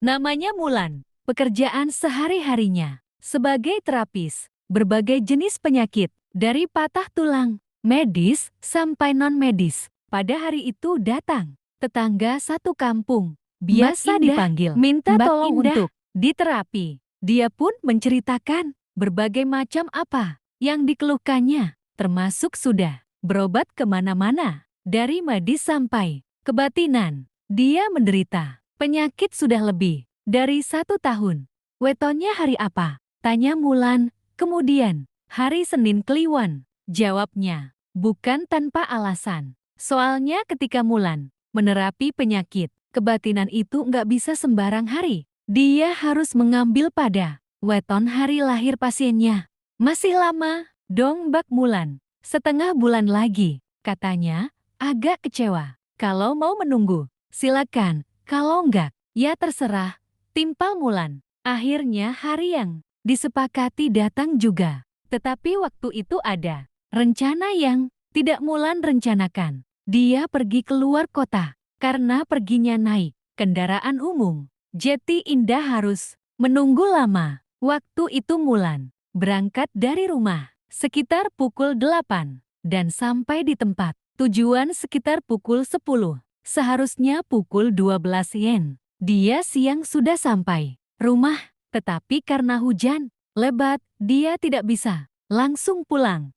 Namanya Mulan. Pekerjaan sehari-harinya sebagai terapis berbagai jenis penyakit, dari patah tulang, medis, sampai non-medis. Pada hari itu datang tetangga satu kampung, biasa dipanggil, minta Mbak tolong Indah. untuk diterapi. Dia pun menceritakan berbagai macam apa yang dikeluhkannya, termasuk sudah berobat kemana-mana, dari medis sampai kebatinan. Dia menderita penyakit sudah lebih dari 1 tahun. Wetonnya hari apa? Tanya Mulan. Kemudian, hari Senin Kliwon. Jawabnya, bukan tanpa alasan. Soalnya ketika Mulan menerapi penyakit kebatinan itu nggak bisa sembarang hari. Dia harus mengambil pada weton hari lahir pasiennya. Masih lama dong Bak Mulan. Setengah bulan lagi, katanya, agak kecewa. Kalau mau menunggu, silakan. Kalau enggak, ya terserah. Timpal Mulan. Akhirnya hari yang disepakati datang juga. Tetapi waktu itu ada rencana yang tidak Mulan rencanakan. Dia pergi keluar kota karena perginya naik kendaraan umum. Jeti Indah harus menunggu lama. Waktu itu Mulan berangkat dari rumah sekitar pukul 8 dan sampai di tempat tujuan sekitar pukul 10. Seharusnya pukul 12 yen. Dia siang sudah sampai rumah, tetapi karena hujan lebat, dia tidak bisa langsung pulang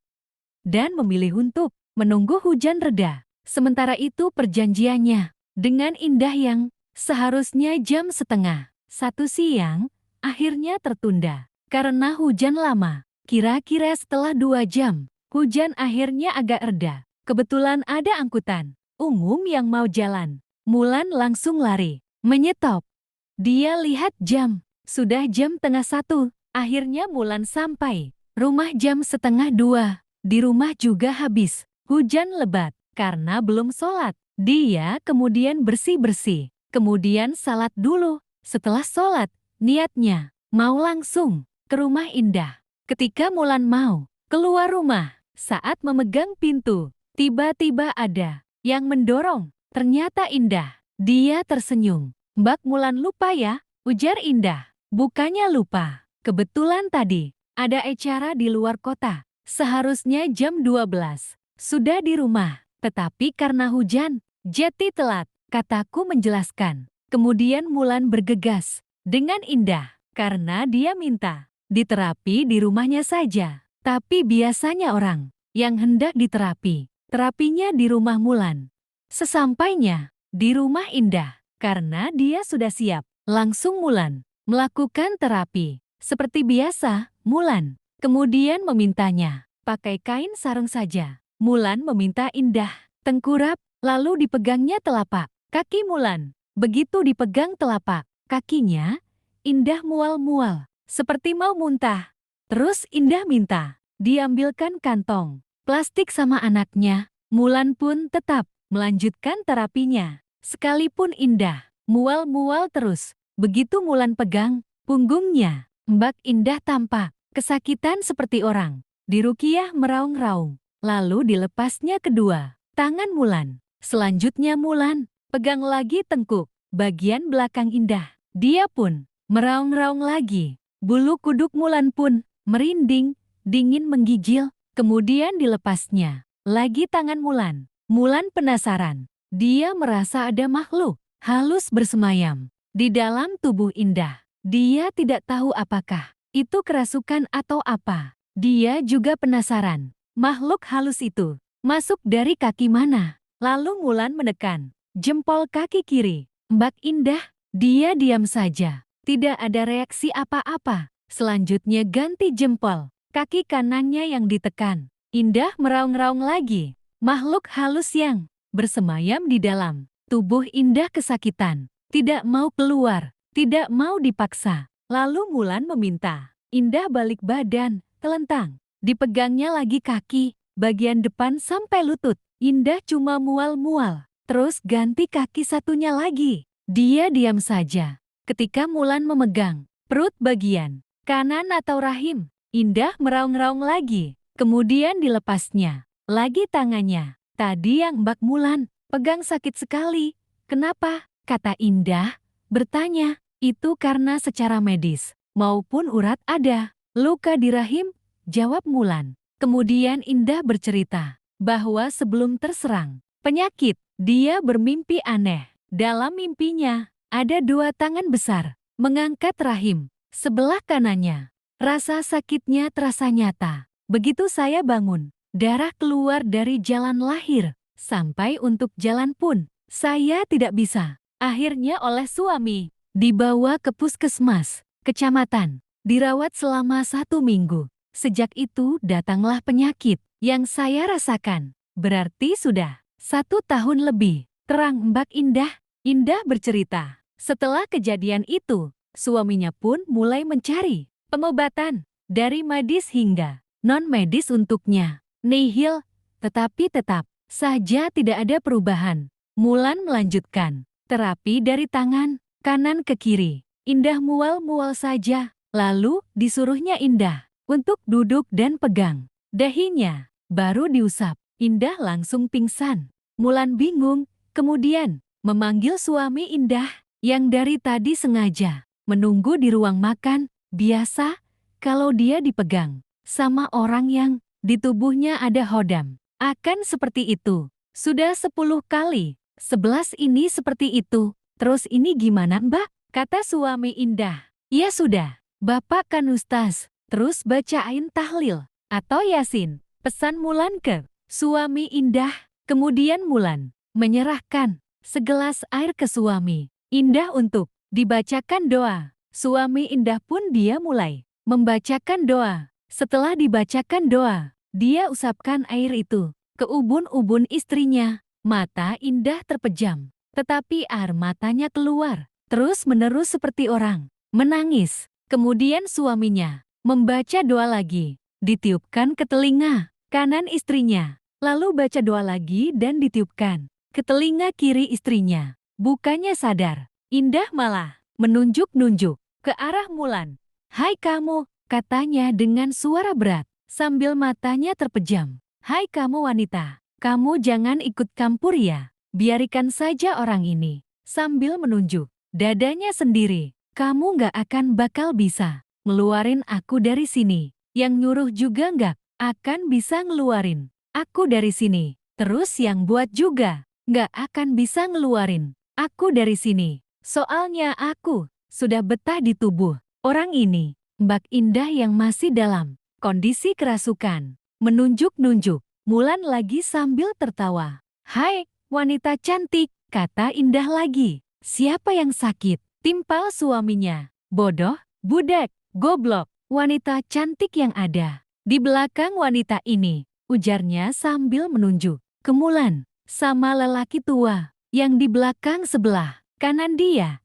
dan memilih untuk menunggu hujan reda. Sementara itu perjanjiannya dengan Indah yang seharusnya jam setengah 1 siang, akhirnya tertunda karena hujan lama. Kira-kira setelah 2 jam, hujan akhirnya agak reda. Kebetulan ada angkutan umum yang mau jalan. Mulan langsung lari, menyetop. Dia lihat jam, sudah jam tengah 1. Akhirnya Mulan sampai rumah jam setengah 2. Di rumah juga habis hujan lebat karena belum sholat. Dia kemudian bersih-bersih, kemudian salat dulu. Setelah sholat, niatnya mau langsung ke rumah Indah. Ketika Mulan mau keluar rumah, saat memegang pintu, tiba-tiba ada yang mendorong. Ternyata Indah. Dia tersenyum. Mbak Mulan lupa ya, ujar Indah. Bukannya lupa, kebetulan tadi ada acara di luar kota. Seharusnya jam 12. Sudah di rumah, tetapi karena hujan, Jeti telat, kataku menjelaskan. Kemudian Mulan bergegas dengan Indah karena dia minta diterapi di rumahnya saja. Tapi biasanya orang yang hendak diterapi, terapinya di rumah Mulan. Sesampainya di rumah Indah, karena dia sudah siap, langsung Mulan melakukan terapi. Seperti biasa, Mulan kemudian memintanya, pakai kain sarung saja. Mulan meminta Indah tengkurap, lalu dipegangnya telapak kaki Mulan. Begitu dipegang telapak kakinya, Indah mual-mual, seperti mau muntah. Terus Indah minta diambilkan kantong plastik sama anaknya. Mulan pun tetap melanjutkan terapinya. Sekalipun Indah mual-mual terus, begitu Mulan pegang punggungnya, Mbak Indah tampak kesakitan seperti orang dirukiah meraung-raung. Lalu dilepasnya kedua tangan Mulan. Selanjutnya Mulan pegang lagi tengkuk bagian belakang Indah. Dia pun meraung-raung lagi. Bulu kuduk Mulan pun merinding, dingin menggigil. Kemudian dilepasnya lagi tangan Mulan. Mulan penasaran. Dia merasa ada makhluk halus bersemayam di dalam tubuh Indah. Dia tidak tahu apakah itu kerasukan atau apa. Dia juga penasaran. Makhluk halus itu masuk dari kaki mana? Lalu Mulan menekan jempol kaki kiri Mbak Indah. Dia diam saja. Tidak ada reaksi apa-apa. Selanjutnya ganti jempol kaki kanannya yang ditekan. Indah meraung-raung lagi. Makhluk halus yang bersemayam di dalam tubuh Indah kesakitan. Tidak mau keluar, tidak mau dipaksa. Lalu Mulan meminta Indah balik badan, telentang. Dipegangnya lagi kaki, bagian depan sampai lutut. Indah cuma mual-mual. Terus ganti kaki satunya lagi. Dia diam saja. Ketika Mulan memegang perut bagian kanan atau rahim, Indah meraung-raung lagi. Kemudian dilepasnya lagi tangannya. Tadi yang Mbak Mulan pegang sakit sekali. Kenapa? Kata Indah, bertanya. Itu karena secara medis maupun urat ada luka di rahim, jawab Mulan. Kemudian Indah bercerita bahwa sebelum terserang penyakit, dia bermimpi aneh. Dalam mimpinya, ada 2 tangan besar mengangkat rahim sebelah kanannya. Rasa sakitnya terasa nyata. Begitu saya bangun, darah keluar dari jalan lahir. Sampai untuk jalan pun, saya tidak bisa. Akhirnya oleh suami, dibawa ke puskesmas, kecamatan, dirawat selama 1 minggu. Sejak itu datanglah penyakit yang saya rasakan. Berarti sudah 1 tahun lebih. Terang Mbak Indah. Indah bercerita. Setelah kejadian itu, suaminya pun mulai mencari pengobatan dari medis hingga non-medis untuknya. Nihil, tetapi tetap saja tidak ada perubahan. Mulan melanjutkan terapi dari tangan kanan ke kiri. Indah mual-mual saja. Lalu disuruhnya Indah untuk duduk dan pegang dahinya, baru diusap. Indah langsung pingsan. Mulan bingung, kemudian memanggil suami Indah yang dari tadi sengaja menunggu di ruang makan. Biasa kalau dia dipegang sama orang yang di tubuhnya ada hodam, akan seperti itu. Sudah 10 kali, 11 ini seperti itu. Terus ini gimana Mbak? Kata suami Indah. Ya sudah, Bapak kan ustaz. Terus bacain tahlil atau yasin, pesan Mulan ke suami Indah. Kemudian Mulan menyerahkan segelas air ke suami Indah untuk dibacakan doa. Suami Indah pun dia mulai membacakan doa. Setelah dibacakan doa, dia usapkan air itu ke ubun-ubun istrinya. Mata Indah terpejam, tetapi air matanya keluar terus-menerus seperti orang menangis. Kemudian suaminya membaca doa lagi, ditiupkan ke telinga kanan istrinya, lalu baca doa lagi dan ditiupkan ke telinga kiri istrinya. Bukannya sadar, Indah malah menunjuk-nunjuk ke arah Mulan. "Hai kamu," katanya dengan suara berat sambil matanya terpejam. "Hai kamu wanita, kamu jangan ikut campur ya. Biarkan saja orang ini." Sambil menunjuk dadanya sendiri. "Kamu nggak akan bakal bisa ngeluarin aku dari sini. Yang nyuruh juga nggak akan bisa ngeluarin aku dari sini. Terus yang buat juga nggak akan bisa ngeluarin aku dari sini. Soalnya aku sudah betah di tubuh orang ini." Mbak Indah yang masih dalam kondisi kerasukan menunjuk-nunjuk Mulan lagi sambil tertawa. "Hai, wanita cantik," kata Indah lagi. "Siapa yang sakit?" Timpal suaminya. "Bodoh, budak, goblok, wanita cantik yang ada di belakang wanita ini," ujarnya sambil menunjuk ke Mulan sama lelaki tua yang di belakang sebelah kanan dia.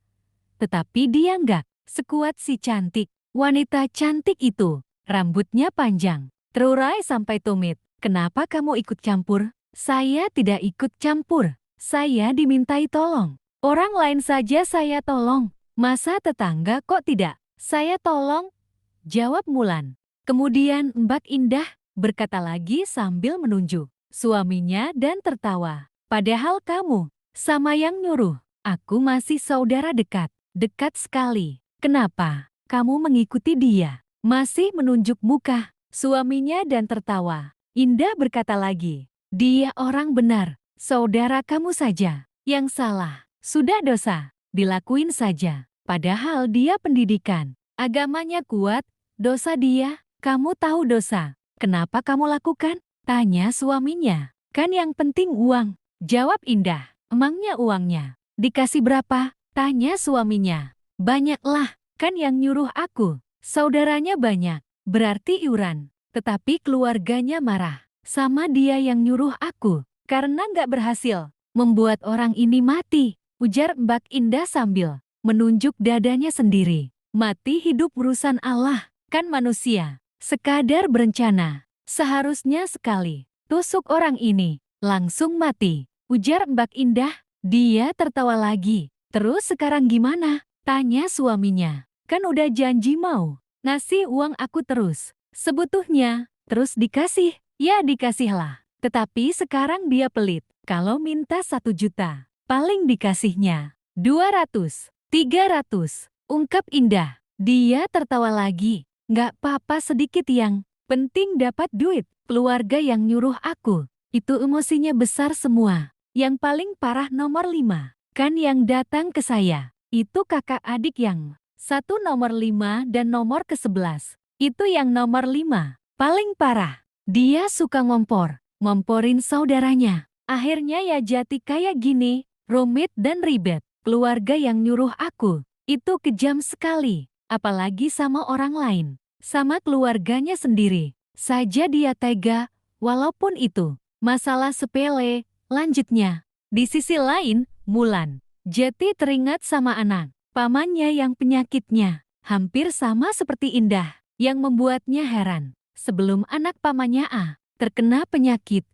Tetapi dia nggak sekuat si cantik. Wanita cantik itu rambutnya panjang, terurai sampai tumit. "Kenapa kamu ikut campur?" "Saya tidak ikut campur. Saya dimintai tolong. Orang lain saja saya tolong. Masa tetangga kok tidak saya tolong?" jawab Mulan. Kemudian Mbak Indah berkata lagi sambil menunjuk suaminya dan tertawa. "Padahal kamu sama yang nyuruh aku masih saudara dekat, dekat sekali. Kenapa kamu mengikuti dia?" Masih menunjuk muka suaminya dan tertawa. Indah berkata lagi, "Dia orang benar, saudara kamu saja yang salah. Sudah dosa, dilakuin saja. Padahal dia pendidikan, agamanya kuat. Dosa dia, kamu tahu dosa. Kenapa kamu lakukan?" tanya suaminya. "Kan yang penting uang," jawab Indah. "Emangnya uangnya dikasih berapa?" tanya suaminya. "Banyaklah, kan yang nyuruh aku. Saudaranya banyak, berarti iuran. Tetapi keluarganya marah sama dia yang nyuruh aku karena nggak berhasil membuat orang ini mati," ujar Mbak Indah sambil menunjuk dadanya sendiri. "Mati hidup urusan Allah, kan manusia sekadar berencana. Seharusnya sekali tusuk orang ini langsung mati," ujar Mbak Indah. Dia tertawa lagi. "Terus sekarang gimana?" tanya suaminya. "Kan udah janji mau ngasih uang aku terus. Sebutuhnya terus dikasih." "Ya dikasihlah. Tetapi sekarang dia pelit. Kalau minta 1 juta, paling dikasihnya 200, 300. ungkap Indah. Dia tertawa lagi. Nggak apa-apa sedikit yang penting dapat duit. Keluarga yang nyuruh aku. Itu emosinya besar semua. Yang paling parah nomor 5. Kan yang datang ke saya. Itu kakak adik yang satu nomor 5 dan nomor ke-11. Itu yang nomor 5. Paling parah. Dia suka ngomporin saudaranya. Akhirnya ya jati kayak gini, rumit dan ribet. Keluarga yang nyuruh aku, itu kejam sekali. Apalagi sama orang lain. Sama keluarganya sendiri. Saja dia tega, walaupun itu masalah sepele. Lanjutnya, di sisi lain, Mulan. Jati teringat sama anak pamannya yang penyakitnya hampir sama seperti Indah, yang membuatnya heran. Sebelum anak pamannya terkena penyakit,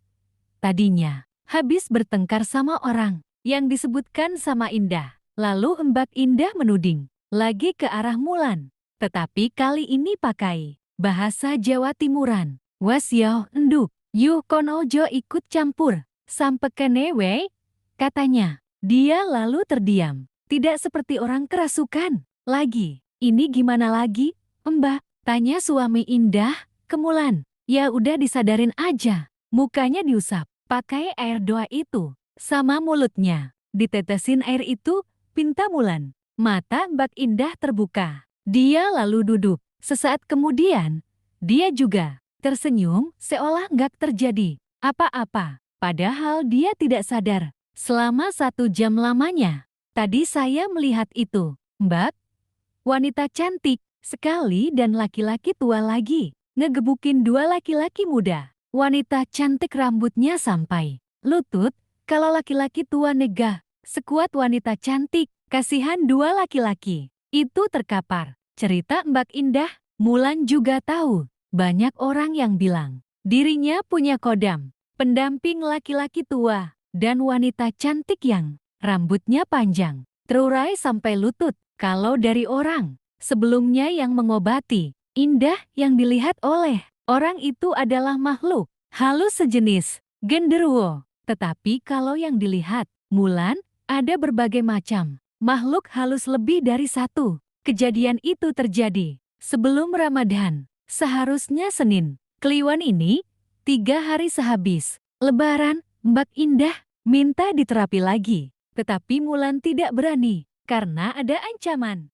tadinya habis bertengkar sama orang yang disebutkan sama Indah. Lalu Mbak Indah menuding lagi ke arah Mulan. Tetapi kali ini pakai bahasa Jawa Timuran. Wasyo enduk, yuh kon ojo ikut campur. Sampe kene we, katanya. Dia lalu terdiam. Tidak seperti orang kerasukan. Lagi, ini gimana lagi, Mbak? Tanya suami Indah ke Mulan. Ya udah disadarin aja. Mukanya diusap pakai air doa itu. Sama mulutnya. Ditetesin air itu, pinta Mulan. Mata Mbak Indah terbuka. Dia lalu duduk. Sesaat kemudian, dia juga tersenyum seolah nggak terjadi apa-apa. Padahal dia tidak sadar. Selama 1 jam lamanya. Tadi saya melihat itu. Mbak, wanita cantik sekali dan laki-laki tua lagi. Ngegebukin 2 laki-laki muda. Wanita cantik rambutnya sampai lutut. Kalau laki-laki tua negah, sekuat wanita cantik. Kasihan 2 laki-laki. Itu terkapar. Cerita Mbak Indah, Mulan juga tahu. Banyak orang yang bilang, dirinya punya kodam. Pendamping laki-laki tua dan wanita cantik yang rambutnya panjang, terurai sampai lutut. Kalau dari orang sebelumnya yang mengobati, Indah yang dilihat oleh orang itu adalah makhluk halus sejenis genderuwo. Tetapi kalau yang dilihat Mulan, ada berbagai macam makhluk halus lebih dari 1. Kejadian itu terjadi sebelum Ramadan. Seharusnya Senin Kliwon ini 3 hari sehabis Lebaran. Mbak Indah minta diterapi lagi. Tetapi Mulan tidak berani karena ada ancaman.